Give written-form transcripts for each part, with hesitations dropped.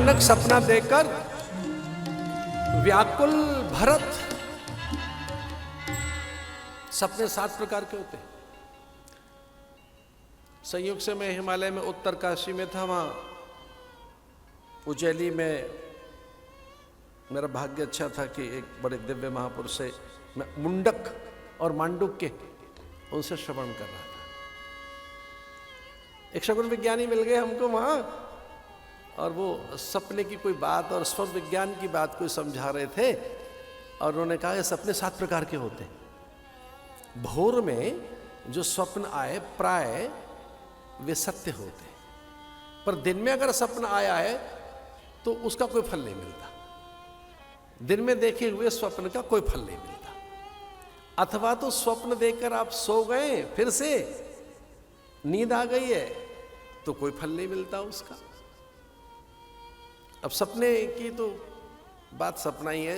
भयानक सपना देखकर व्याकुल भरत। सपने 7 प्रकार के होते हैं। संयोग से मैं हिमालय में उत्तर काशी में था, वहां उज्जैली में मेरा भाग्य अच्छा था कि एक बड़े दिव्य महापुरुष से मैं मुंडक और मांडुक्य उनसे श्रवण कर रहा था। एक शगुन विज्ञानी मिल गए हमको वहां, और वो सपने की कोई बात और स्व विज्ञान की बात कोई समझा रहे थे, और उन्होंने कहा कि सपने 7 प्रकार के होते हैं। भोर में जो स्वप्न आए प्राय वे सत्य होते हैं, पर दिन में अगर सपना आया है तो उसका कोई फल नहीं मिलता। दिन में देखे हुए स्वप्न का कोई फल नहीं मिलता। अथवा तो स्वप्न देखकर आप सो गए, फिर से नींद आ गई है तो कोई फल नहीं मिलता उसका। अब सपने की तो बात सपना ही है,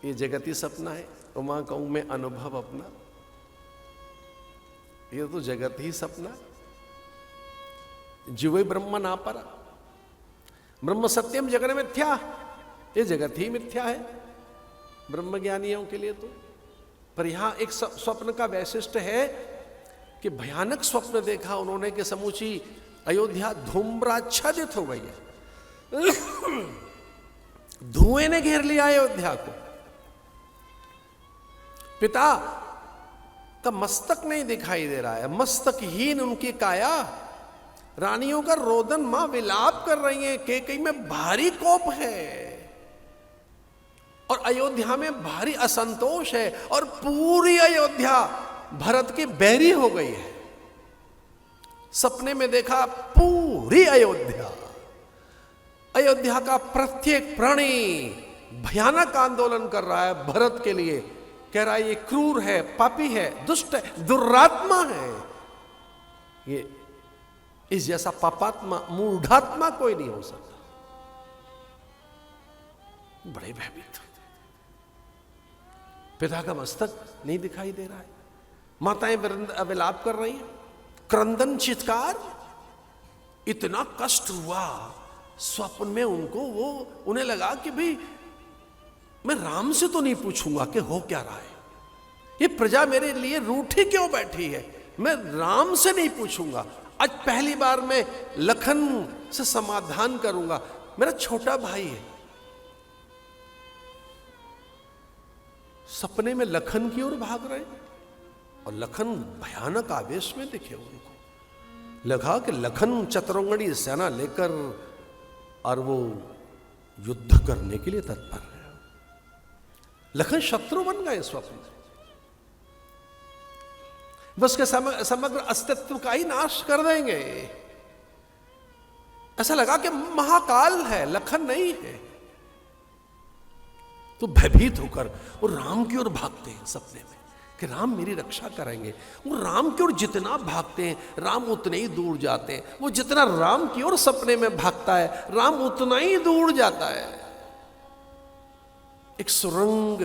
ये जगत ही सपना है। तो वहां कहूं मैं अनुभव अपना, ये तो जगत ही सपना। जीवे ब्रह्म ना परा, ब्रह्म सत्यम जगन मिथ्या, ये जगत ही मिथ्या है ब्रह्म ज्ञानियों के लिए तो। पर यहां एक स्वप्न का वैशिष्ट्य है कि भयानक स्वप्न देखा उन्होंने कि समूची अयोध्या धूम्राच्छादित हो गई है। धुएं ने घेर लिया अयोध्या को। पिता का मस्तक नहीं दिखाई दे रहा है, मस्तकहीन उनकी काया। रानियों का रोदन, मां विलाप कर रही हैं, कैकेयी में भारी कोप है और अयोध्या में भारी असंतोष है, और पूरी अयोध्या भरत की बैरी हो गई है। सपने में देखा पूरी अयोध्या, अयोध्या का प्रत्येक प्राणी भयानक आंदोलन कर रहा है भरत के लिए। कह रहा है ये क्रूर है, पापी है, दुष्ट है, दुरात्मा है। ये इस जैसा पापात्मा, मूढ़ात्मा कोई नहीं हो सकता। बड़े भयभीत। पिता का मस्तक नहीं दिखाई दे रहा है, माताएं विलाप कर रही हैं, क्रंदन चित्कार। इतना कष्ट हुआ स्वप्न में उनको, वो उन्हें लगा कि भाई मैं राम से तो नहीं पूछूंगा कि हो क्या रहा है, ये प्रजा मेरे लिए रूठी क्यों बैठी है, मैं राम से नहीं पूछूंगा। आज पहली बार मैं लखन से समाधान करूंगा, मेरा छोटा भाई है। सपने में लखन की ओर भाग रहे, और लखन भयानक आवेश में दिखे उनको। लगा कि लखन चतुरंगड़ी सेना लेकर और वो युद्ध करने के लिए तत्पर है। लखन शत्रु बन गए स्वप्न में, बस के समग्र अस्तित्व का ही नाश कर देंगे। ऐसा लगा कि महाकाल है, लखन नहीं है। तो भयभीत होकर वो राम की ओर भागते हैं सपने में कि राम मेरी रक्षा करेंगे। वो राम की ओर जितना भागते हैं, राम उतने ही दूर जाते हैं। वो जितना राम की ओर सपने में भागता है, राम उतना ही दूर जाता है। एक सुरंग,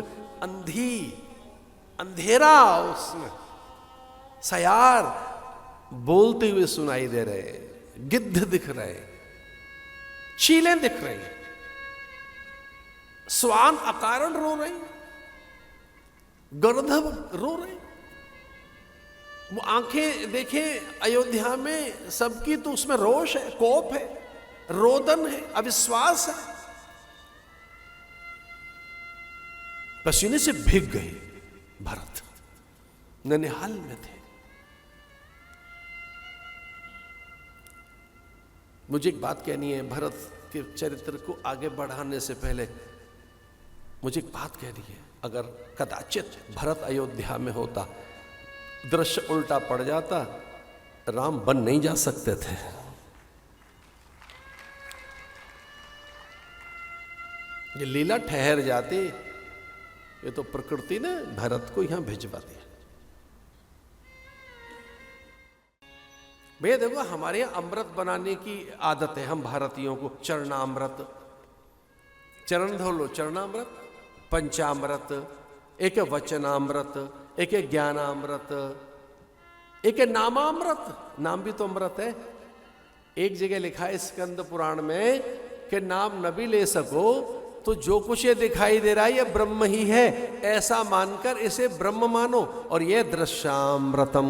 अंधेरा, उसमें सयार बोलते हुए सुनाई दे रहे, गिद्ध दिख रहे, चीलें दिख रही, स्वान अकारण रो रही, गणधर रो रहे। वो आंखें देखें अयोध्या में सबकी, तो उसमें रोष है, कोप है, रोदन है, अविश्वास है। पसीने से भीग गए भरत, ननिहाल में थे। मुझे एक बात कहनी है, भरत के चरित्र को आगे बढ़ाने से पहले मुझे एक बात कहनी है। अगर कदाचित भरत अयोध्या में होता, दृश्य उल्टा पड़ जाता, राम बन नहीं जा सकते थे। ये लीला ठहर जाती, ये तो प्रकृति ने भरत को यहां भिजवा दिया। भैया देखो, हमारे यहां अमृत बनाने की आदत है, हम भारतीयों को। चरणामृत, चरण धो लो, चरणामृत, पंचामृत, एक है वचनामृत, एक है ज्ञानामृत, एक है नामामृत, नाम भी तो अमृत है। एक जगह लिखा है स्कंद पुराण में कि नाम न भी ले सको तो जो कुछ ये दिखाई दे रहा है ये ब्रह्म ही है, ऐसा मानकर इसे ब्रह्म मानो। और ये दृश्यामृतम,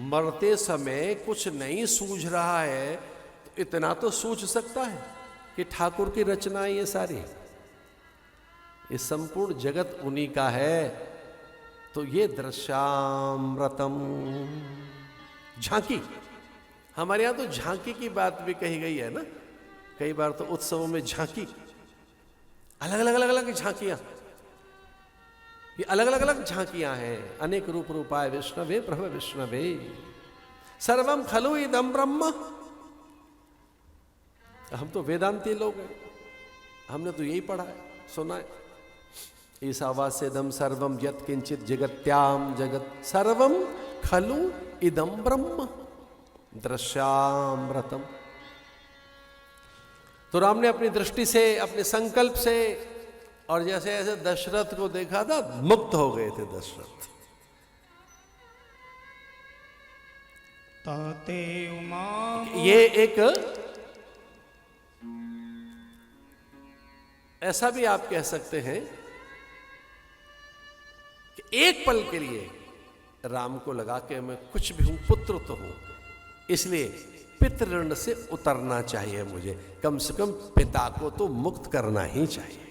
मरते समय कुछ नहीं सूझ रहा है तो इतना तो सूझ सकता है कि ठाकुर की रचना है ये सारी, ये संपूर्ण जगत उन्हीं का है। तो ये दृश्यामृतम, झांकी, हमारे यहां तो झांकी की बात भी कही गई है ना, कई बार तो उत्सवों में झांकी, अलग अलग अलग अलग झांकियां, ये अलग अलग अलग झांकियां हैं। अनेक रूप रूपाय विष्णवे प्रभ विष्णवे सर्वम खलु इदम ब्रह्म। हम तो वेदांती लोग हैं, हमने तो यही पढ़ा है, सुना है। ईशावास्यदम सर्वम यत् किंचित जगत्याम जगत सर्वम खलु इदम ब्रह्म दृश्यामृतम। तो राम ने अपनी दृष्टि से, अपने संकल्प से, और जैसे ऐसे दशरथ को देखा था, मुक्त हो गए थे दशरथ। ताते उमा, ये एक ऐसा भी आप कह सकते हैं कि एक पल के लिए राम को लगा कि मैं कुछ भी हूं, पुत्र तो हूं, इसलिए पितृऋण से उतरना चाहिए मुझे, कम से कम पिता को तो मुक्त करना ही चाहिए।